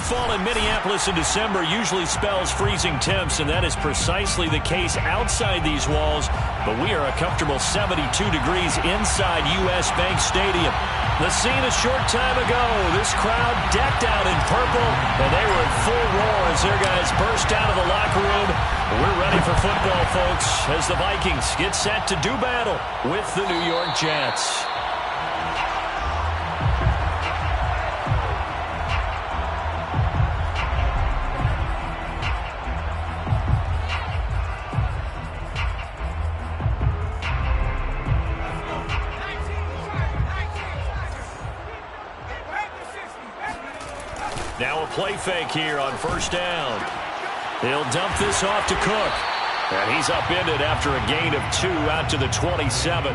fall in Minneapolis in December usually spells freezing temps, and that is precisely the case outside these walls. But we are a comfortable 72 degrees inside U.S. Bank Stadium. The scene a short time ago, this crowd decked out in purple, and they were in full roar as their guys burst out of the locker room. We're ready for football, folks, as the Vikings get set to do battle with the New York Jets. Now a play fake here on first down. He'll dump this off to Cook. And he's upended after a gain of 2 out to the 27.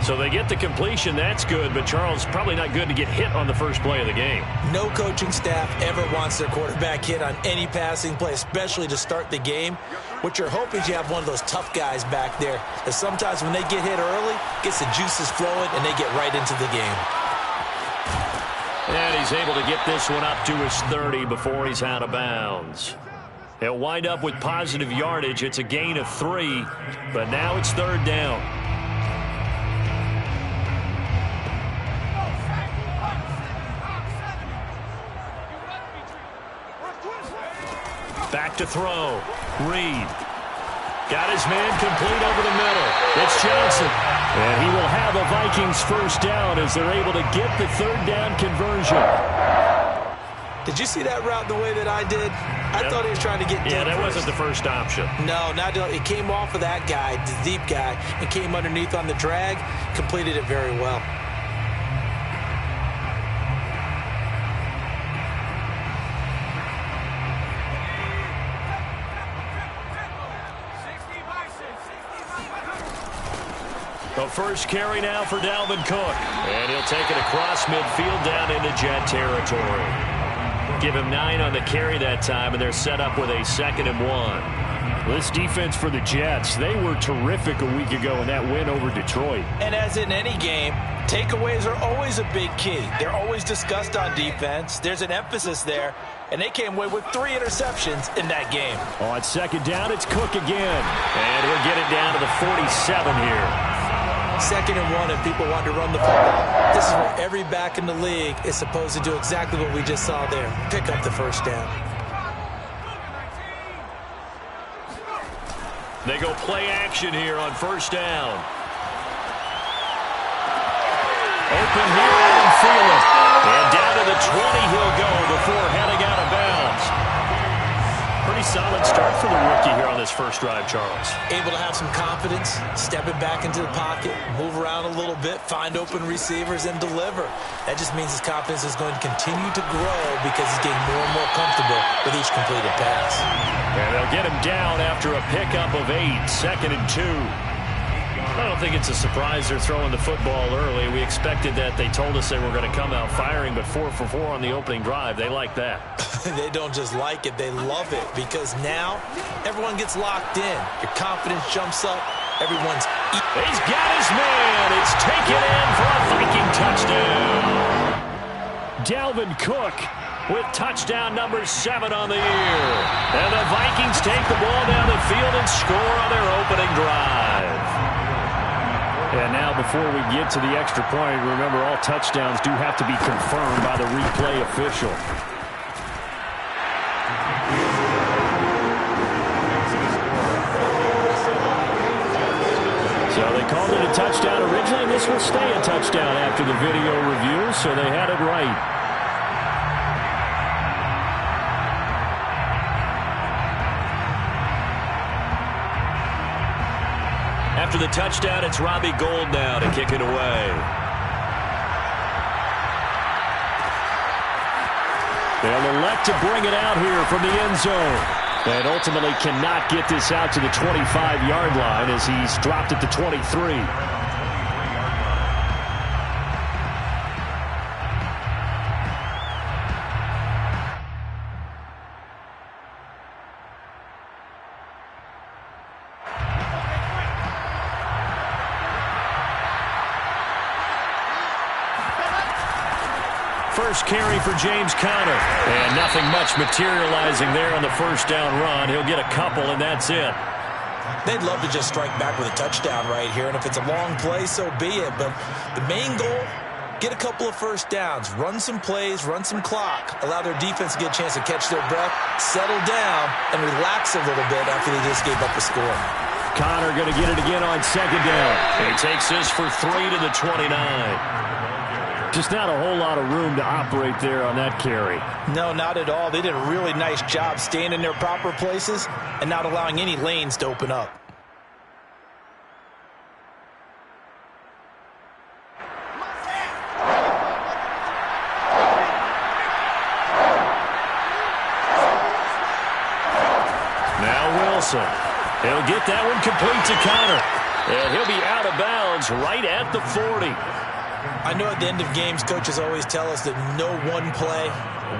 So they get the completion. That's good. But, Charles, probably not good to get hit on the first play of the game. No coaching staff ever wants their quarterback hit on any passing play, especially to start the game. What you're hoping is you have one of those tough guys back there. Because sometimes when they get hit early, gets the juices flowing, and they get right into the game. And he's able to get this one up to his 30 before he's out of bounds. He'll wind up with positive yardage. It's a gain of 3, but now it's third down. Back to throw. Reed. Got his man complete over the middle. It's Johnson. And he will have a Vikings first down as they're able to get the third down conversion. Did you see that route the way that I did? I thought he was trying to get Yeah, that first. wasn't the first option. No, it came off of that guy, the deep guy, and came underneath on the drag, completed it very well. The first carry now for Dalvin Cook. And he'll take it across midfield down into Jet territory. Give him 9 on the carry that time, and they're set up with a 2nd and 1. This defense for the Jets, they were terrific a week ago in that win over Detroit. And as in any game, takeaways are always a big key. They're always discussed on defense. There's an emphasis there, and they came away with 3 interceptions in that game. On 2nd down, it's Cook again. And he'll get it down to the 47 here. 2nd and 1, and people want to run the football. This is where every back in the league is supposed to do exactly what we just saw there. Pick up the first down. They go play action here on first down. Open here, Adam Thielen. And down to the 20 he'll go before heading out of bounds. Pretty solid start for the rookie here on this first drive, Charles. Able to have some confidence, stepping back into the pocket, move around a little bit, find open receivers, and deliver. That just means his confidence is going to continue to grow because he's getting more and more comfortable with each completed pass. And they'll get him down after a pickup of 8, 2nd and 2. I don't think it's a surprise they're throwing the football early. We expected that. They told us they were going to come out firing, but 4 for 4 on the opening drive. They like that. They don't just like it, they love it, because now everyone gets locked in. Your confidence jumps up. Everyone's He's got his man. It's taken in for a Viking touchdown. Dalvin Cook with touchdown number 7 on the year. And the Vikings take the ball down the field and score on their opening drive. And now before we get to the extra point, remember all touchdowns do have to be confirmed by the replay official. So they called it a touchdown originally, and this will stay a touchdown after the video review, so they had it right. After the touchdown, it's Robbie Gould now to kick it away. They'll elect to bring it out here from the end zone. And ultimately cannot get this out to the 25-yard line as he's dropped at the 23. first carry for James Conner. And nothing much materializing there on the first down run. He'll get a couple, and that's it. They'd love to just strike back with a touchdown right here, and if it's a long play, so be it. But the main goal, get a couple of first downs, run some plays, run some clock, allow their defense to get a chance to catch their breath, settle down, and relax a little bit after they just gave up a score. Conner going to get it again on second down. He takes this for 3 to the 29. Just not a whole lot of room to operate there on that carry. No, not at all. They did a really nice job staying in their proper places and not allowing any lanes to open up. Now Wilson. He'll get that one complete to Conner. And he'll be out of bounds right at the 40. I know at the end of games, coaches always tell us that no one play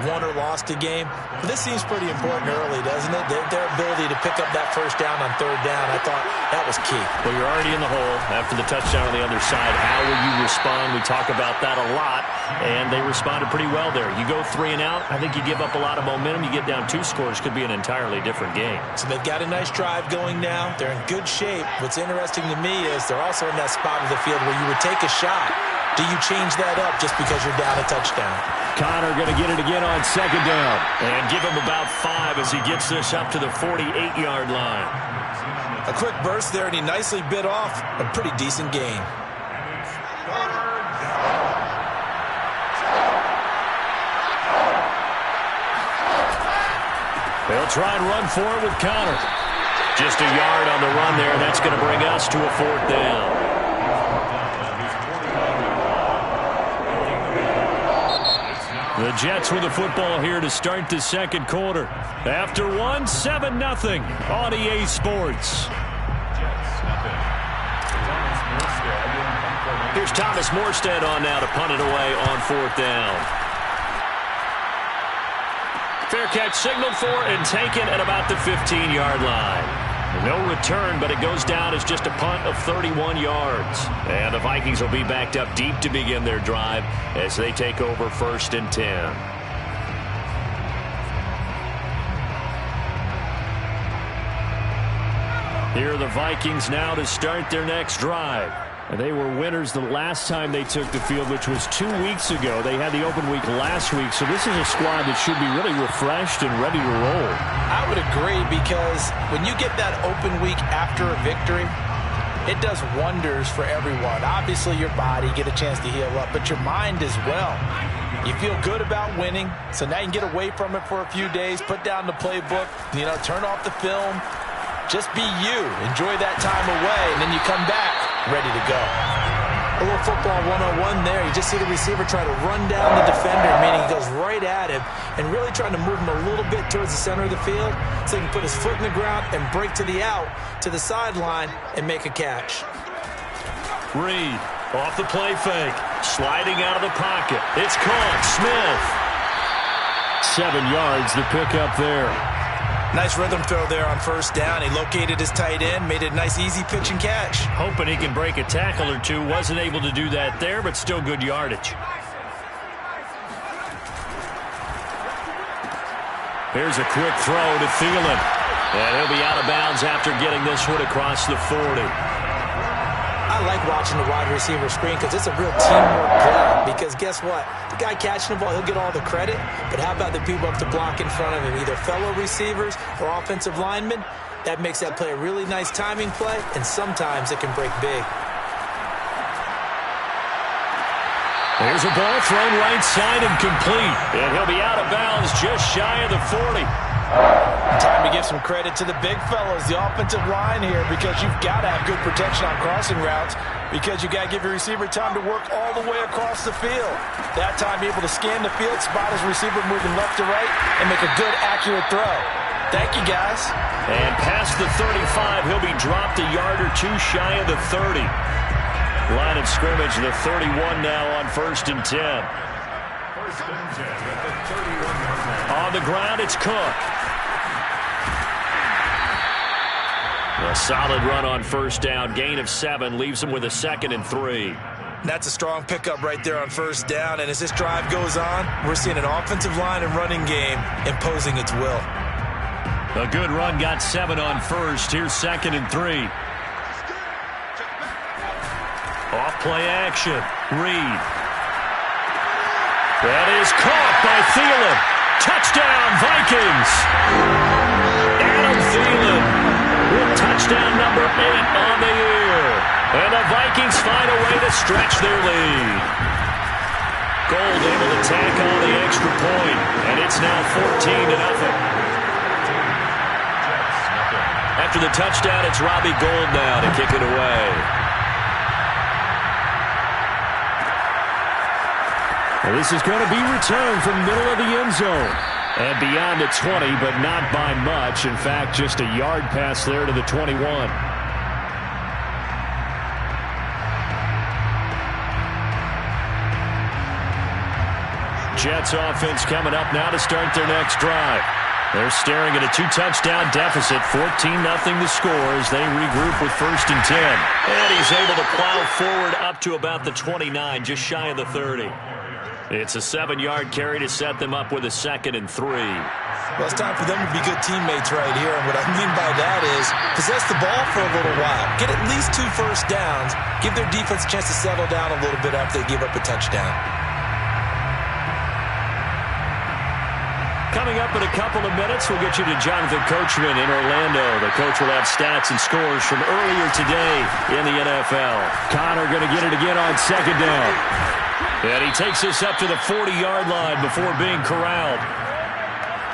won or lost a game. But this seems pretty important early, doesn't it? Their ability to pick up that first down on third down, I thought that was key. Well, you're already in the hole after the touchdown on the other side. How will you respond? We talk about that a lot, and they responded pretty well there. You go 3 and out, I think you give up a lot of momentum. You get down 2 scores, could be an entirely different game. So they've got a nice drive going now. They're in good shape. What's interesting to me is they're also in that spot of the field where you would take a shot. Do you change that up just because you're down a touchdown? Conner going to get it again on second down. And give him about 5 as he gets this up to the 48-yard line. A quick burst there, and he nicely bit off a pretty decent gain. They'll try and run for it with Conner. Just a yard on the run there, and that's going to bring us to a 4th down. The Jets with the football here to start the second quarter. After 1, 7-0 on EA Sports. Here's Thomas Morstead on now to punt it away on 4th down. Fair catch signaled for and taken at about the 15-yard line. No return, but it goes down as just a punt of 31 yards. And the Vikings will be backed up deep to begin their drive as they take over 1st and 10. Here are the Vikings now to start their next drive. And they were winners the last time they took the field, which was 2 weeks ago. They had the open week last week, so this is a squad that should be really refreshed and ready to roll. I would agree, because when you get that open week after a victory, it does wonders for everyone. Obviously, your body, get a chance to heal up, but your mind as well. You feel good about winning, so now you can get away from it for a few days, put down the playbook, turn off the film. Just be you. Enjoy that time away, and then you come back ready to go. A little football 101 there. You just see the receiver try to run down the defender, meaning he goes right at him and really trying to move him a little bit towards the center of the field so he can put his foot in the ground and break to the out, to the sideline, and make a catch. Reed off the play fake, sliding out of the pocket. It's caught. Smith. 7 yards to pick up there. Nice rhythm throw there on 1st down. He located his tight end, made it a nice easy pitch and catch. Hoping he can break a tackle or two. Wasn't able to do that there, but still good yardage. Here's a quick throw to Thielen. And he'll be out of bounds after getting this one across the 40. I like watching the wide receiver screen because it's a real teamwork play. Because guess what? The guy catching the ball, he'll get all the credit. But how about the people up to block in front of him? Either fellow receivers or offensive linemen. That makes that play a really nice timing play, and sometimes it can break big. There's a ball thrown right side and complete. And he'll be out of bounds just shy of the 40. Time to give some credit to the big fellas, the offensive line here, because you've got to have good protection on crossing routes, because you got to give your receiver time to work all the way across the field. That time, able to scan the field, spot his receiver moving left to right, and make a good, accurate throw. Thank you, guys. And past the 35, he'll be dropped a yard or two shy of the 30. Line of scrimmage, the 31 now on 1st and 10. On the ground, it's Cook. A solid run on 1st down. Gain of 7 leaves him with a 2nd and 3. That's a strong pickup right there on first down. And as this drive goes on, we're seeing an offensive line and running game imposing its will. A good run got 7 on first. Here's 2nd and 3. Off play action. Reed. That is caught by Thielen. Touchdown, Vikings. Adam Thielen with touchdown number 8 on the year. And the Vikings find a way to stretch their lead. Gold able to tack on the extra point, and it's now 14-0. After the touchdown, it's Robbie Gould now to kick it away. Well, this is going to be returned from middle of the end zone. And beyond the 20, but not by much. In fact, just a yard pass there to the 21. Jets offense coming up now to start their next drive. They're staring at a 2-touchdown deficit, 14-0 to score as they regroup with 1st and 10. And he's able to plow forward up to about the 29, just shy of the 30. It's a 7-yard carry to set them up with a 2nd and 3. Well, it's time for them to be good teammates right here. And what I mean by that is possess the ball for a little while. Get at least 2 first downs. Give their defense a chance to settle down a little bit after they give up a touchdown. Coming up in a couple of minutes, we'll get you to Jonathan Coachman in Orlando. The coach will have stats and scores from earlier today in the NFL. Connor going to get it again on 2nd down. And he takes this up to the 40-yard line before being corralled.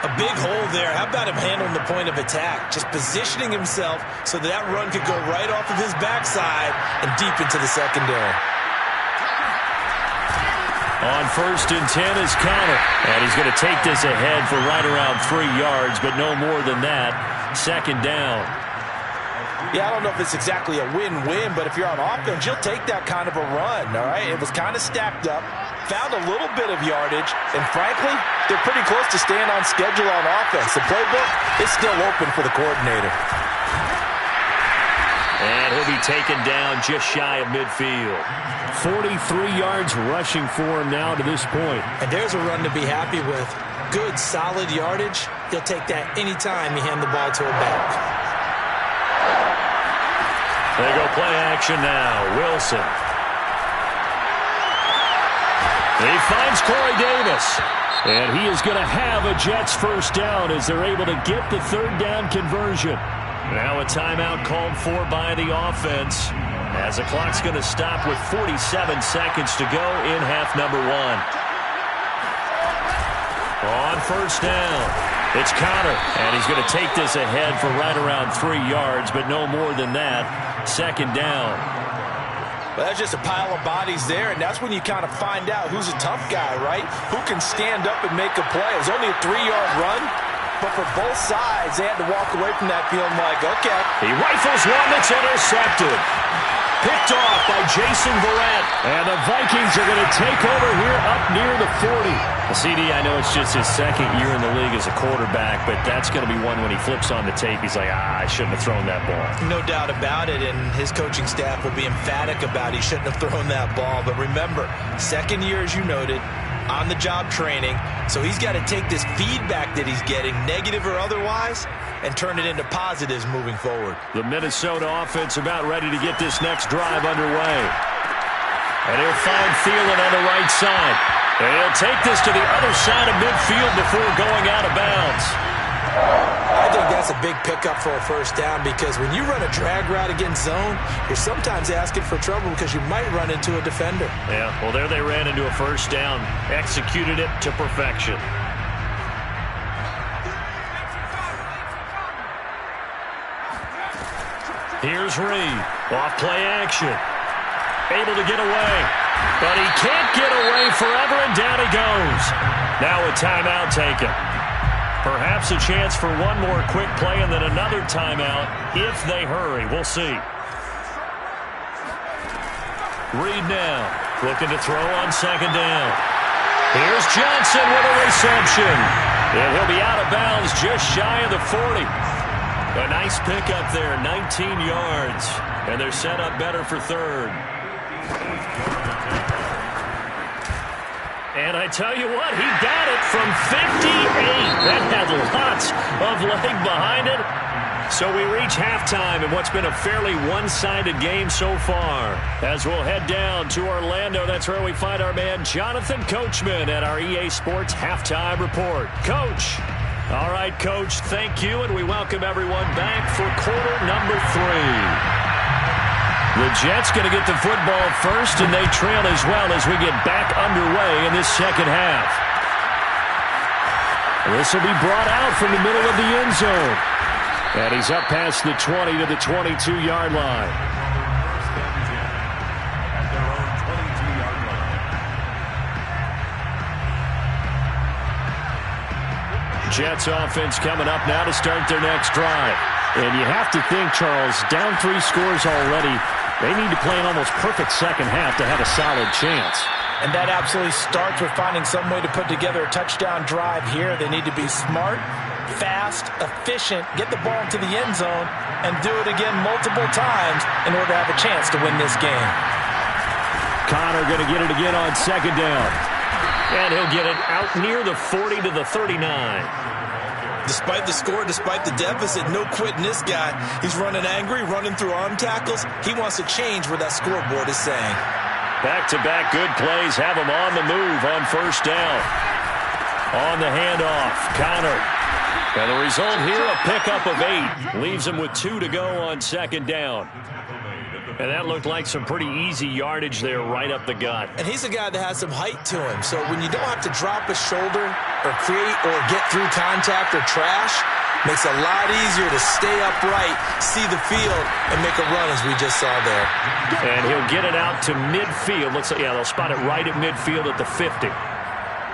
A big hole there. How about him handling the point of attack? Just positioning himself so that run could go right off of his backside and deep into the secondary. On 1st and 10 is Connor. And he's going to take this ahead for right around 3 yards, but no more than that. 2nd down. Yeah, I don't know if it's exactly a win-win, but if you're on offense, you'll take that kind of a run, all right? It was kind of stacked up, found a little bit of yardage, and frankly, they're pretty close to staying on schedule on offense. The playbook is still open for the coordinator. And he'll be taken down just shy of midfield. 43 yards rushing for him now to this point. And there's a run to be happy with. Good, solid yardage. He'll take that anytime you hand the ball to a back. They go play action now. Wilson. He finds Corey Davis. And he is going to have a Jets first down as they're able to get the 3rd down conversion. Now a timeout called for by the offense as the clock's going to stop with 47 seconds to go in half number 1. On 1st down, it's Connor, and he's going to take this ahead for right around 3 yards, but no more than that. 2nd down. Well, that's just a pile of bodies there, and that's when you kind of find out who's a tough guy, right? Who can stand up and make a play. It was only a 3-yard run, but for both sides, they had to walk away from that feeling like, okay. He rifles one that's intercepted. Picked off by Jason Verrett. And the Vikings are going to take over here up near the 40. CD, I know it's just his 2nd year in the league as a quarterback, but that's going to be one when he flips on the tape, he's like, I shouldn't have thrown that ball. No doubt about it, and his coaching staff will be emphatic about he shouldn't have thrown that ball. But remember, 2nd year, as you noted, on-the-job training, so he's got to take this feedback that he's getting, negative or otherwise, and turn it into positives moving forward. The Minnesota offense about ready to get this next drive underway. And he'll find Thielen on the right side. And he'll take this to the other side of midfield before going out of bounds. I think that's a big pickup for a first down because when you run a drag route against zone, you're sometimes asking for trouble because you might run into a defender. Yeah, well, there they ran into a first down. Executed it to perfection. Here's Reed. Off play action. Able to get away. But he can't get away forever, and down he goes. Now a timeout taken. Perhaps a chance for one more quick play and then another timeout if they hurry. We'll see. Reed now looking to throw on 2nd down. Here's Johnson with a reception. And he'll be out of bounds just shy of the 40. A nice pickup there, 19 yards. And they're set up better for 3rd. And I tell you what, he got it from 58. That had lots of leg behind it. So we reach halftime in what's been a fairly one-sided game so far. As we'll head down to Orlando, that's where we find our man Jonathan Coachman at our EA Sports Halftime Report. Coach. All right, Coach, thank you, and we welcome everyone back for quarter number 3. The Jets going to get the football first, and they trail as well as we get back underway in this second half. This will be brought out from the middle of the end zone. And he's up past the 20 to the 22-yard line. Jets offense coming up now to start their next drive. And you have to think, Charles, down 3 scores already. They need to play an almost perfect second half to have a solid chance. And that absolutely starts with finding some way to put together a touchdown drive here. They need to be smart, fast, efficient, get the ball into the end zone, and do it again multiple times in order to have a chance to win this game. Connor going to get it again on second down. And he'll get it out near the 40 to the 39. Despite the score, despite the deficit, no quitting this guy. He's running angry, running through arm tackles. He wants to change what that scoreboard is saying. Back-to-back good plays have him on the move on first down. On the handoff, Connor. And the result here, a pickup of 8. Leaves him with 2 to go on second down. And that looked like some pretty easy yardage there right up the gut. And he's a guy that has some height to him. So when you don't have to drop a shoulder or create or get through contact or trash, makes it a lot easier to stay upright, see the field, and make a run as we just saw there. And he'll get it out to midfield. Looks like, yeah, they'll spot it right at midfield at the 50.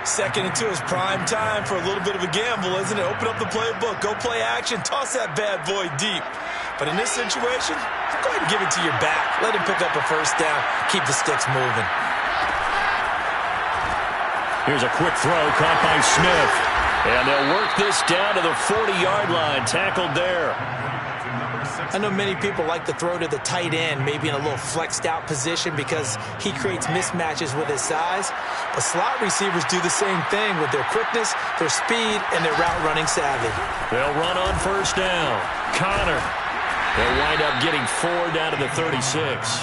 2nd and 2 is prime time for a little bit of a gamble, isn't it? Open up the playbook, go play action, toss that bad boy deep. But in this situation, go ahead and give it to your back. Let him pick up a first down. Keep the sticks moving. Here's a quick throw caught by Smith. And they'll work this down to the 40-yard line. Tackled there. I know many people like to throw to the tight end, maybe in a little flexed out position because he creates mismatches with his size. But slot receivers do the same thing with their quickness, their speed, and their route running savvy. They'll run on first down. Connor. They'll wind up getting 4 down to the 36.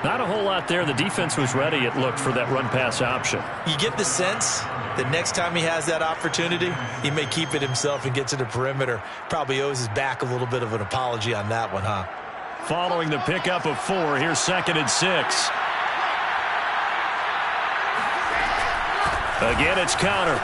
Not a whole lot there. The defense was ready, it looked, for that run-pass option. You get the sense that next time he has that opportunity, he may keep it himself and get to the perimeter. Probably owes his back a little bit of an apology on that one, huh? Following the pickup of 4, here's 2nd and 6. Again, it's Connor.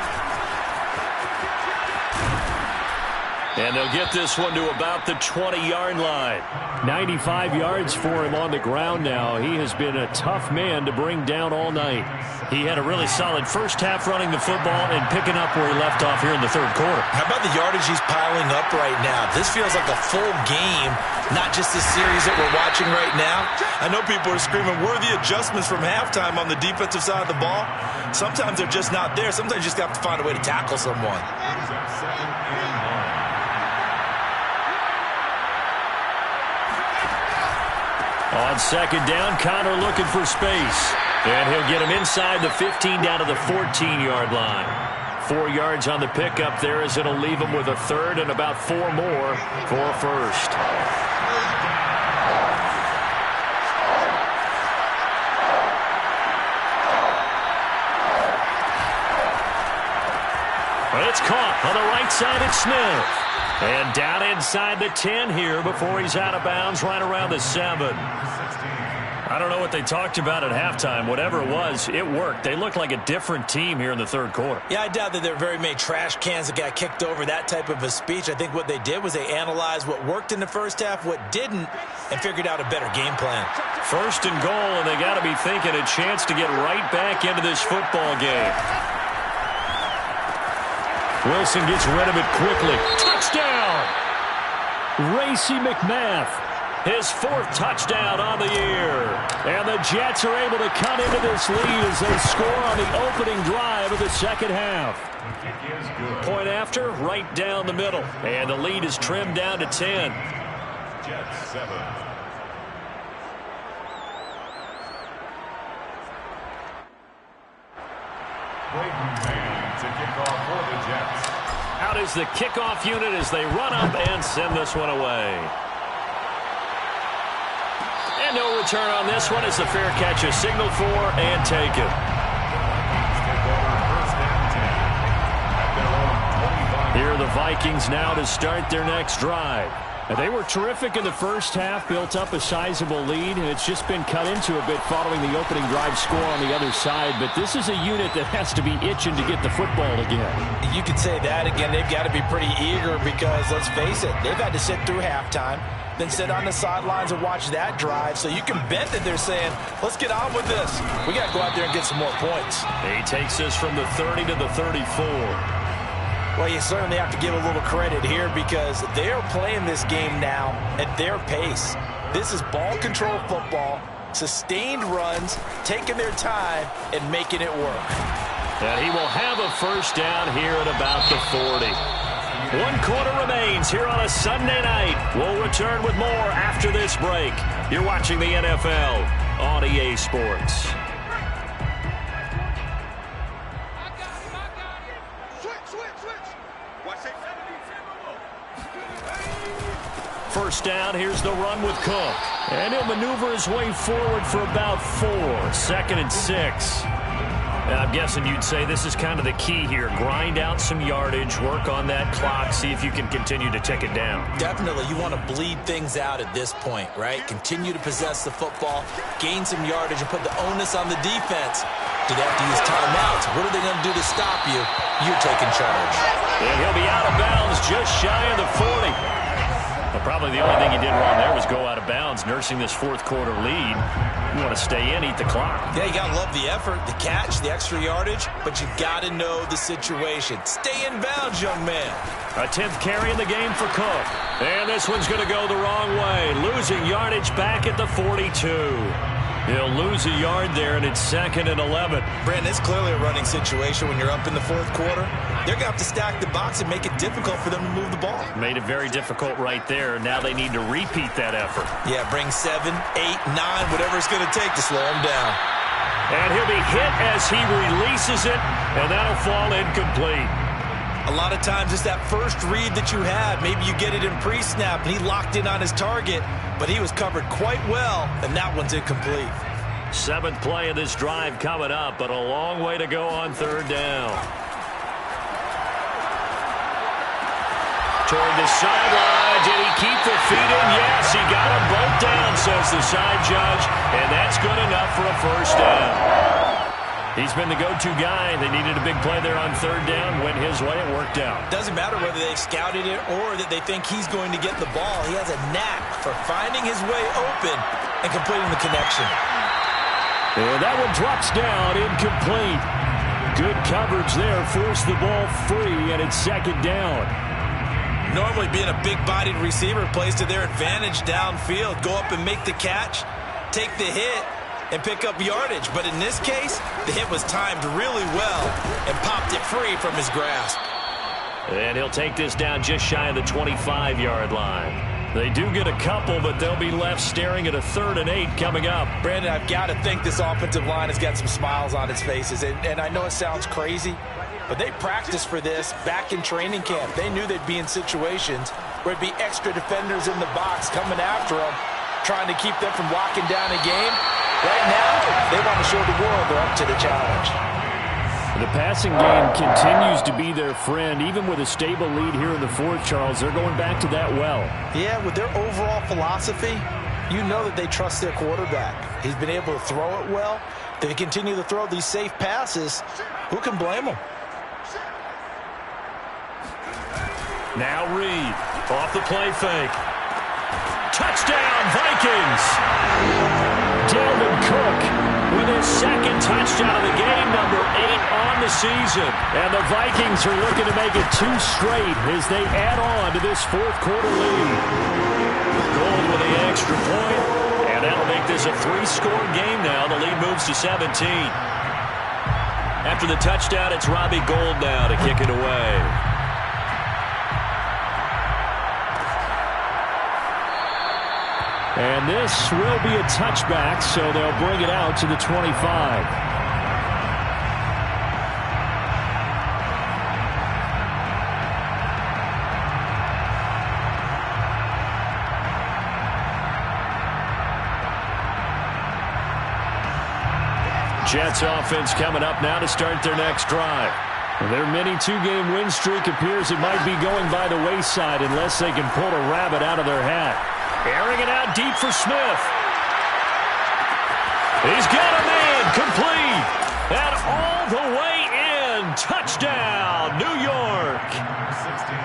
And they'll get this one to about the 20-yard line. 95 yards for him on the ground now. He has been a tough man to bring down all night. He had a really solid first half running the football and picking up where he left off here in the third quarter. How about the yardage he's piling up right now? This feels like a full game, not just the series that we're watching right now. I know people are screaming, worthy adjustments from halftime on the defensive side of the ball. Sometimes they're just not there. Sometimes you just have to find a way to tackle someone. On second down, Connor looking for space. And he'll get him inside the 15 down to the 14-yard line. 4 yards on the pickup there as it'll leave him with a third and about 4 more for a first. But it's caught on the right side at Smith. And down inside the 10 here before he's out of bounds right around the 7. I don't know what they talked about at halftime. Whatever it was, it worked. They looked like a different team here in the third quarter. Yeah, I doubt that there are very many trash cans that got kicked over, that type of a speech. I think what they did was they analyzed what worked in the first half, what didn't, and figured out a better game plan. First and goal, and they got to be thinking a chance to get right back into this football game. Wilson gets rid of it quickly. Touchdown! Racey McMath, his 4th touchdown on the year. And the Jets are able to cut into this lead as they score on the opening drive of the second half. Point after, right down the middle. And the lead is trimmed down to 10. Jets 7. Out is the kickoff unit as they run up and send this one away. And no return on this one as the fair catch is signaled for and taken. Here are the Vikings now to start their next drive. They were terrific in the first half, built up a sizable lead, and it's just been cut into a bit following the opening drive score on the other side. But this is a unit that has to be itching to get the football again. You could say that again. They've got to be pretty eager because, let's face it, they've had to sit through halftime, then sit on the sidelines and watch that drive. So you can bet that they're saying, let's get on with this. We got to go out there and get some more points. He takes us from the 30 to the 34. Well, you certainly have to give a little credit here because they are playing this game now at their pace. This is ball control football, sustained runs, taking their time, and making it work. And he will have a first down here at about the 40. 1 quarter remains here on a Sunday night. We'll return with more after this break. You're watching the NFL on EA Sports. First down, here's the run with Cook. And he'll maneuver his way forward for about 4. 2nd and 6. And I'm guessing you'd say this is kind of the key here. Grind out some yardage, work on that clock, see if you can continue to tick it down. Definitely. You want to bleed things out at this point, right? Continue to possess the football, gain some yardage, and put the onus on the defense. Do they have to use timeouts? What are they going to do to stop you? You're taking charge. And he'll be out of bounds just shy of the 40. Well, probably the only thing he did wrong there was go out of bounds, nursing this 4th quarter lead. You want to stay in, eat the clock. Yeah, you got to love the effort, the catch, the extra yardage, but you got to know the situation. Stay in bounds, young man. A 10th carry in the game for Cook. And this one's going to go the wrong way, losing yardage back at the 42. He'll lose a yard there, and it's 2nd and 11. Brandon, it's clearly a running situation when you're up in the 4th quarter. They're going to have to stack the box and make it difficult for them to move the ball. Made it very difficult right there. Now they need to repeat that effort. Yeah, bring 7, 8, 9, whatever it's going to take to slow him down. And he'll be hit as he releases it, and that'll fall incomplete. A lot of times it's that first read that you have. Maybe you get it in pre-snap, and he locked in on his target, but he was covered quite well, and that one's incomplete. 7th play of this drive coming up, but a long way to go on 3rd down. Toward the sideline. Did he keep the feet in? Yes, he got them both down, says the side judge, and that's good enough for a first down. He's been the go-to guy. They needed a big play there on 3rd down. Went his way. It worked out. Doesn't matter whether they scouted it or that they think he's going to get the ball. He has a knack for finding his way open and completing the connection. And that one drops down, incomplete. Good coverage there. Forced the ball free, and it's 2nd down. Normally being a big-bodied receiver plays to their advantage downfield. Go up and make the catch, take the hit, and pick up yardage. But in this case, the hit was timed really well and popped it free from his grasp. And he'll take this down just shy of the 25-yard line. They do get a couple, but they'll be left staring at a 3rd and 8 coming up. Brandon, I've got to think this offensive line has got some smiles on its faces. And I know it sounds crazy, but they practiced for this back in training camp. They knew they'd be in situations where it'd be extra defenders in the box coming after them, trying to keep them from locking down a game. Right now, they want to show the world they're up to the challenge. The passing game continues to be their friend. Even with a stable lead here in the 4th, Charles, they're going back to that well. Yeah, with their overall philosophy, you know that they trust their quarterback. He's been able to throw it well. They continue to throw these safe passes. Who can blame them? Now Reed, off the play fake. Touchdown, Vikings! Dalvin Cook with his 2nd touchdown of the game, number 8 on the season. And the Vikings are looking to make it 2 straight as they add on to this 4th quarter lead. Gold with the extra point, and that'll make this a 3-score game now. The lead moves to 17. After the touchdown, it's Robbie Gould now to kick it away. And this will be a touchback, so they'll bring it out to the 25. Jets offense coming up now to start their next drive. Their mini two-game win streak appears it might be going by the wayside unless they can pull a rabbit out of their hat. Airing it out deep for Smith. He's got a man complete. And all the way in. Touchdown, New York.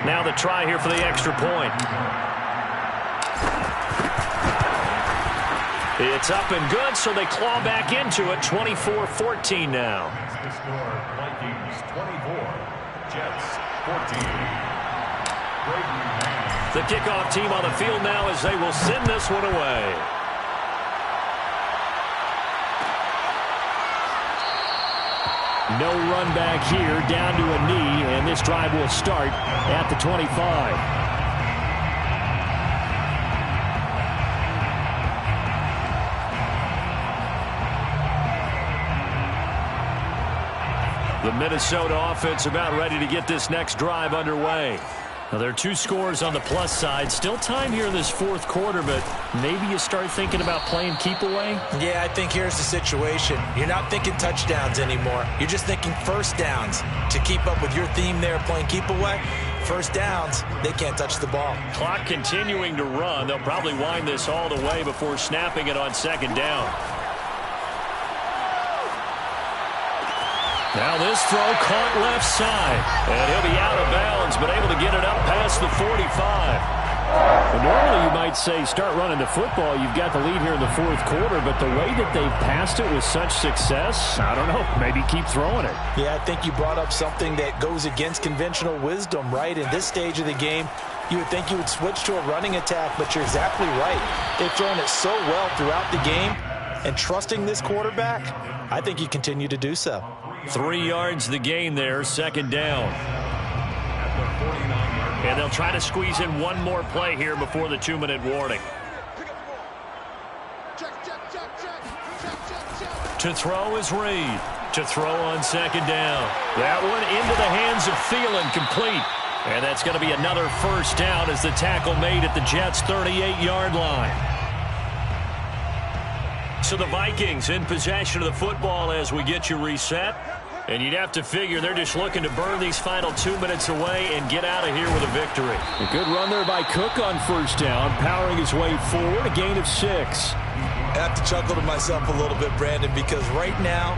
Now the try here for the extra point. It's up and good, so they claw back into it. 24-14 now. Vikings 24, Jets 14. The kickoff team on the field now as they will send this one away. No run back here, down to a knee, and this drive will start at the 25. The Minnesota offense about ready to get this next drive underway. Now, there are 2 scores on the plus side. Still time here in this fourth quarter, but maybe you start thinking about playing keep away? Yeah, I think here's the situation. You're not thinking touchdowns anymore. You're just thinking first downs. To keep up with your theme there, playing keep away, first downs, they can't touch the ball. Clock continuing to run. They'll probably wind this all the way before snapping it on second down. Now this throw caught left side. And he'll be out of bounds, but able to get it up past the 45. Well, normally you might say start running the football. You've got the lead here in the fourth quarter, but the way that they've passed it with such success, I don't know, maybe keep throwing it. Yeah, I think you brought up something that goes against conventional wisdom, right? In this stage of the game, you would think you would switch to a running attack, but you're exactly right. They've thrown it so well throughout the game, and trusting this quarterback, I think you continue to do so. 3 yards the gain there, second down. And they'll try to squeeze in one more play here before the 2-minute warning. To throw is Reed. To throw on second down. That one into the hands of Thielen, complete. And that's going to be another first down as the tackle made at the Jets' 38-yard line. So the Vikings in possession of the football as we get you reset. And you'd have to figure they're just looking to burn these final 2 minutes away and get out of here with a victory. A good run there by Cook on first down, powering his way forward, a gain of 6. I have to chuckle to myself a little bit, Brandon, because right now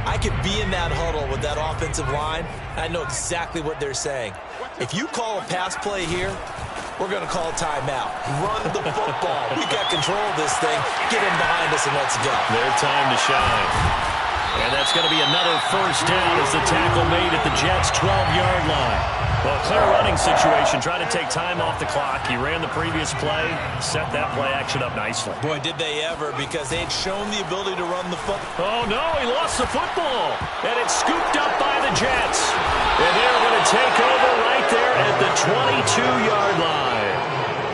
I could be in that huddle with that offensive line. I know exactly what they're saying. If you call a pass play here, we're going to call a timeout. Run the football. We got control of this thing. Get in behind us and let's go. Their time to shine. And that's going to be another first down as the tackle made at the Jets' 12-yard line. Well, clear running situation, trying to take time off the clock. He ran the previous play, set that play action up nicely. Boy, did they ever, because they had shown the ability to run the football. Oh, no, he lost the football. And it's scooped up by the Jets. And they're going to take over right there at the 22-yard line.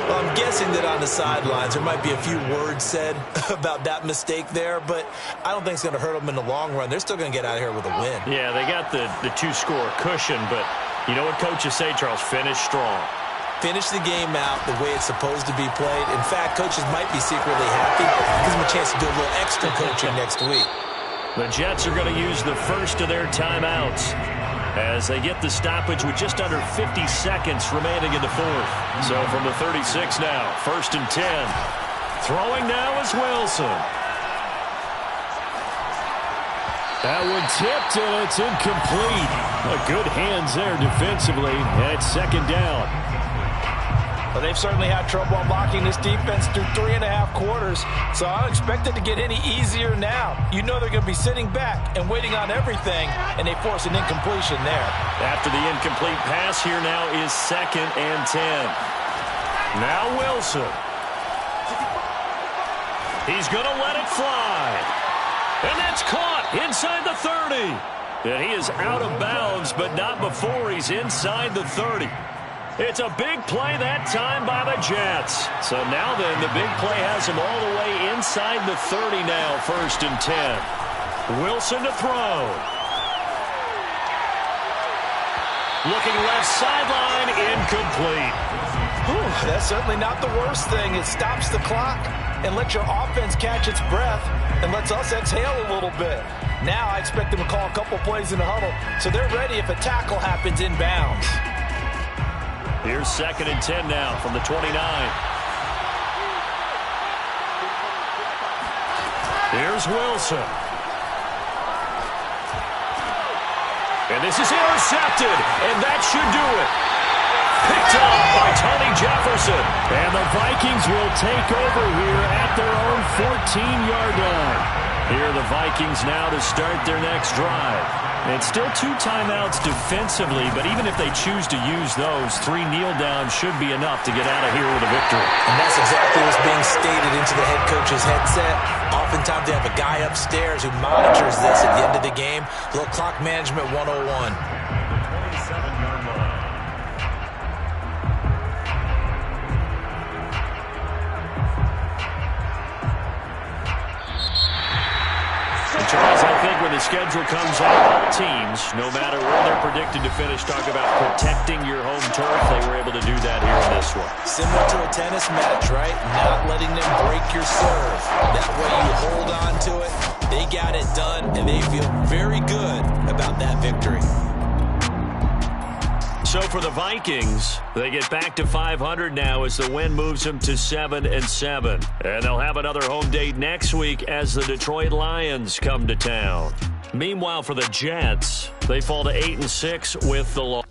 Well, I'm guessing that on the sidelines there might be a few words said about that mistake there, but I don't think it's going to hurt them in the long run. They're still going to get out of here with a win. Yeah, they got the 2-score cushion, but you know what coaches say, Charles? Finish strong. Finish the game out the way it's supposed to be played. In fact, coaches might be secretly happy. Gives them a chance to do a little extra coaching next week. The Jets are going to use the first of their timeouts as they get the stoppage with just under 50 seconds remaining in the fourth. So from the 36 now, 1st and 10. Throwing now is Wilson. That one tipped, and it's incomplete. Good hands there defensively, and it's second down. Well, they've certainly had trouble unlocking this defense through 3.5 quarters, so I don't expect it to get any easier now. You know they're going to be sitting back and waiting on everything, and they force an incompletion there. After the incomplete pass, here now is 2nd and 10. Now Wilson. He's going to let it fly. And that's caught inside the 30. And he is out of bounds, but not before he's inside the 30. It's a big play that time by the Jets. So now then, the big play has him all the way inside the 30 now, 1st and 10. Wilson to throw. Looking left sideline, incomplete. Whew, that's certainly not the worst thing. It stops the clock and lets your offense catch its breath and lets us exhale a little bit. Now I expect them to call a couple plays in the huddle, so they're ready if a tackle happens inbounds. Here's 2nd and 10 now from the 29. Here's Wilson. And this is intercepted, and that should do it. Picked up by Tony Jefferson. And the Vikings will take over here at their own 14-yard line. Here are the Vikings now to start their next drive. It's still 2 timeouts defensively, but even if they choose to use those, 3 kneel downs should be enough to get out of here with a victory. And that's exactly what's being stated into the head coach's headset. Oftentimes they have a guy upstairs who monitors this at the end of the game. A little clock management 101. 27-yard line. Charles, I think when the schedule comes out, all teams, no matter where they're predicted to finish, talk about protecting your home turf. They were able to do that here in this one. Similar to a tennis match, right? Not letting them break your serve. That way you hold on to it. They got it done, and they feel very good about that victory. So for the Vikings, they get back to 500 now as the win moves them to 7-7. And they'll have another home date next week as the Detroit Lions come to town. Meanwhile, for the Jets, they fall to 8-6 with the loss.